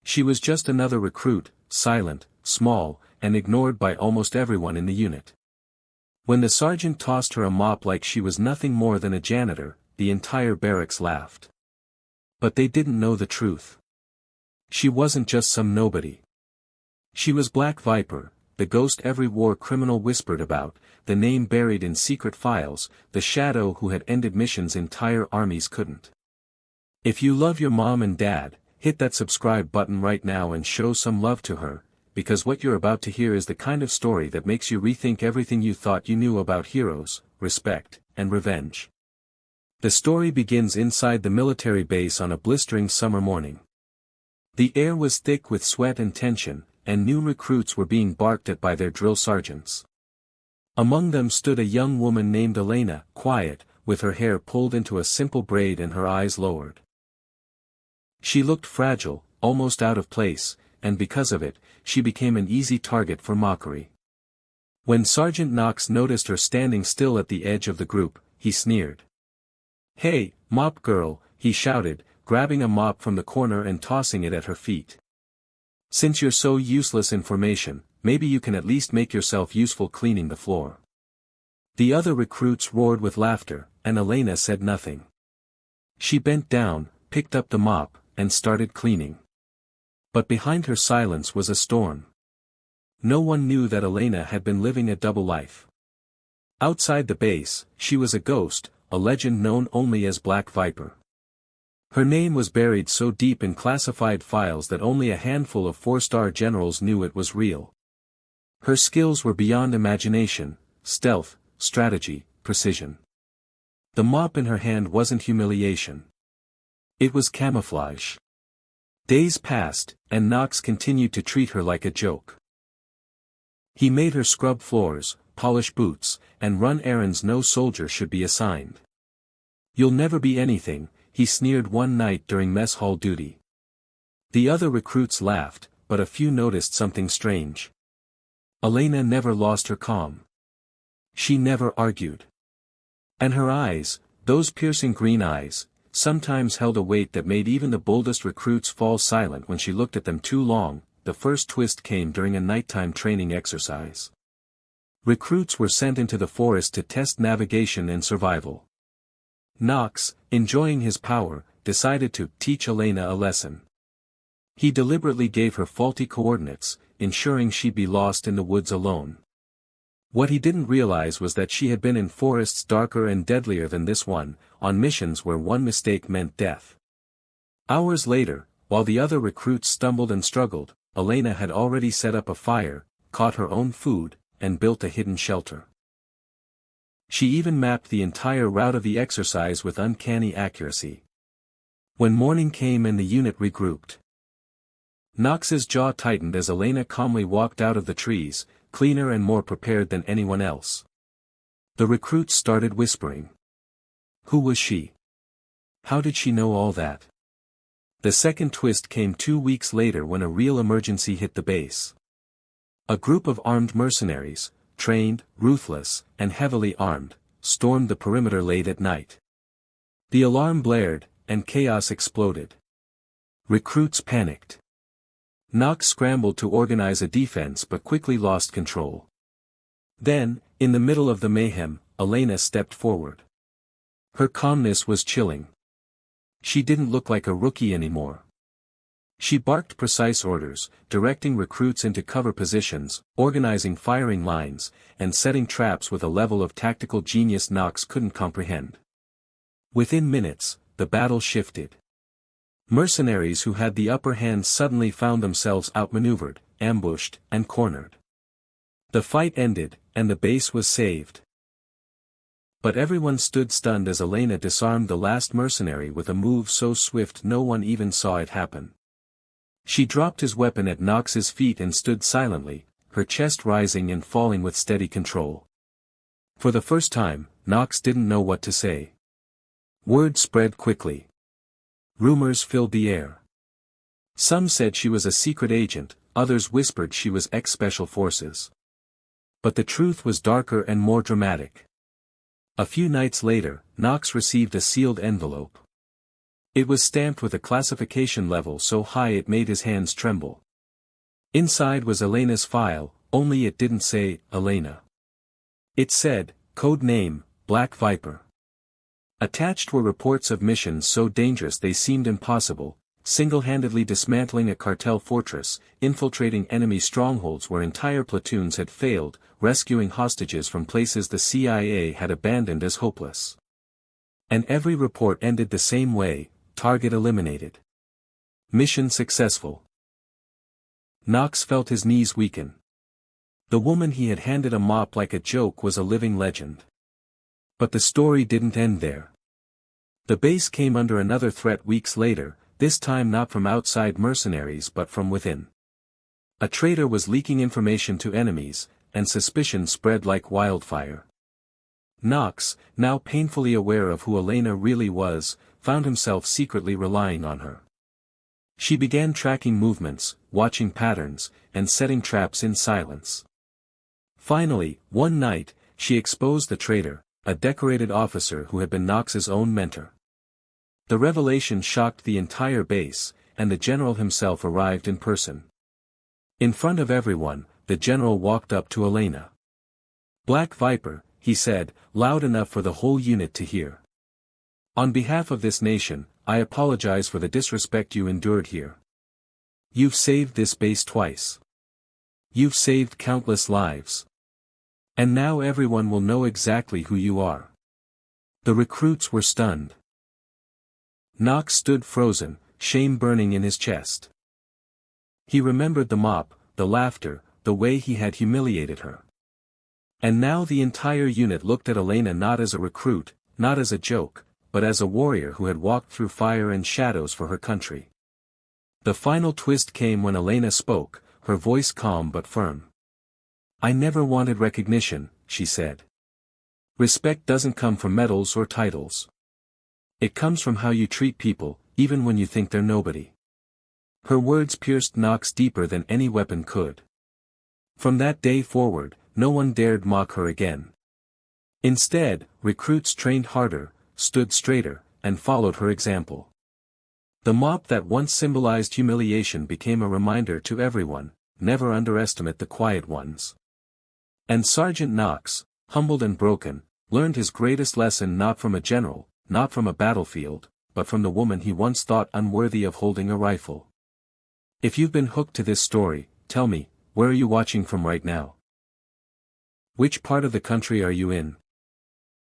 She was just another recruit, silent, small, and ignored by almost everyone in the unit. When the sergeant tossed her a mop like she was nothing more than a janitor, the entire barracks laughed. But they didn't know the truth. She wasn't just some nobody. She was Black Viper, the ghost every war criminal whispered about, the name buried in secret files, the shadow who had ended missions entire armies couldn't. If you love your mom and dad, hit that subscribe button right now and show some love to her, because what you're about to hear is the kind of story that makes you rethink everything you thought you knew about heroes, respect, and revenge. The story begins inside the military base on a blistering summer morning. The air was thick with sweat and tension, and new recruits were being barked at by their drill sergeants. Among them stood a young woman named Elena, quiet, with her hair pulled into a simple braid and her eyes lowered. She looked fragile, almost out of place, and because of it, she became an easy target for mockery. When Sergeant Knox noticed her standing still at the edge of the group, he sneered. "Hey, mop girl," he shouted, grabbing a mop from the corner and tossing it at her feet. "Since you're so useless in formation, maybe you can at least make yourself useful cleaning the floor." The other recruits roared with laughter, and Elena said nothing. She bent down, picked up the mop, and started cleaning. But behind her silence was a storm. No one knew that Elena had been living a double life. Outside the base, she was a ghost, a legend known only as Black Viper. Her name was buried so deep in classified files that only a handful of 4-star generals knew it was real. Her skills were beyond imagination: stealth, strategy, precision. The mop in her hand wasn't humiliation. It was camouflage. Days passed, and Knox continued to treat her like a joke. He made her scrub floors, polish boots, and run errands no soldier should be assigned. "You'll never be anything," he sneered one night during mess hall duty. The other recruits laughed, but a few noticed something strange. Elena never lost her calm. She never argued. And her eyes, those piercing green eyes, sometimes held a weight that made even the boldest recruits fall silent when she looked at them too long. The first twist came during a nighttime training exercise. Recruits were sent into the forest to test navigation and survival. Knox, enjoying his power, decided to teach Elena a lesson. He deliberately gave her faulty coordinates, ensuring she'd be lost in the woods alone. What he didn't realize was that she had been in forests darker and deadlier than this one, on missions where one mistake meant death. Hours later, while the other recruits stumbled and struggled, Elena had already set up a fire, caught her own food, and built a hidden shelter. She even mapped the entire route of the exercise with uncanny accuracy. When morning came and the unit regrouped, Knox's jaw tightened as Elena calmly walked out of the trees, cleaner and more prepared than anyone else. The recruits started whispering. Who was she? How did she know all that? The second twist came 2 weeks later when a real emergency hit the base. A group of armed mercenaries, trained, ruthless, and heavily armed, stormed the perimeter late at night. The alarm blared, and chaos exploded. Recruits panicked. Knox scrambled to organize a defense but quickly lost control. Then, in the middle of the mayhem, Elena stepped forward. Her calmness was chilling. She didn't look like a rookie anymore. She barked precise orders, directing recruits into cover positions, organizing firing lines, and setting traps with a level of tactical genius Knox couldn't comprehend. Within minutes, the battle shifted. Mercenaries who had the upper hand suddenly found themselves outmaneuvered, ambushed, and cornered. The fight ended, and the base was saved. But everyone stood stunned as Elena disarmed the last mercenary with a move so swift no one even saw it happen. She dropped his weapon at Knox's feet and stood silently, her chest rising and falling with steady control. For the first time, Knox didn't know what to say. Word spread quickly. Rumors filled the air. Some said she was a secret agent, others whispered she was ex-special forces. But the truth was darker and more dramatic. A few nights later, Knox received a sealed envelope. It was stamped with a classification level so high it made his hands tremble. Inside was Elena's file, only it didn't say, Elena. It said, Code Name, Black Viper. Attached were reports of missions so dangerous they seemed impossible, single-handedly dismantling a cartel fortress, infiltrating enemy strongholds where entire platoons had failed, rescuing hostages from places the CIA had abandoned as hopeless. And every report ended the same way, target eliminated. Mission successful. Knox felt his knees weaken. The woman he had handed a mop like a joke was a living legend. But the story didn't end there. The base came under another threat weeks later, this time not from outside mercenaries but from within. A traitor was leaking information to enemies, and suspicion spread like wildfire. Knox, now painfully aware of who Elena really was, found himself secretly relying on her. She began tracking movements, watching patterns, and setting traps in silence. Finally, one night, she exposed the traitor, a decorated officer who had been Knox's own mentor. The revelation shocked the entire base, and the general himself arrived in person. In front of everyone, the general walked up to Elena. "Black Viper," he said, loud enough for the whole unit to hear. "On behalf of this nation, I apologize for the disrespect you endured here. You've saved this base twice. You've saved countless lives. And now everyone will know exactly who you are." The recruits were stunned. Knox stood frozen, shame burning in his chest. He remembered the mop, the laughter, the way he had humiliated her. And now the entire unit looked at Elena not as a recruit, not as a joke, but as a warrior who had walked through fire and shadows for her country. The final twist came when Elena spoke, her voice calm but firm. "I never wanted recognition," she said. "Respect doesn't come from medals or titles. It comes from how you treat people, even when you think they're nobody." Her words pierced Knox deeper than any weapon could. From that day forward, no one dared mock her again. Instead, recruits trained harder, stood straighter, and followed her example. The mop that once symbolized humiliation became a reminder to everyone, never underestimate the quiet ones. And Sergeant Knox, humbled and broken, learned his greatest lesson not from a general, not from a battlefield, but from the woman he once thought unworthy of holding a rifle. If you've been hooked to this story, tell me, where are you watching from right now? Which part of the country are you in?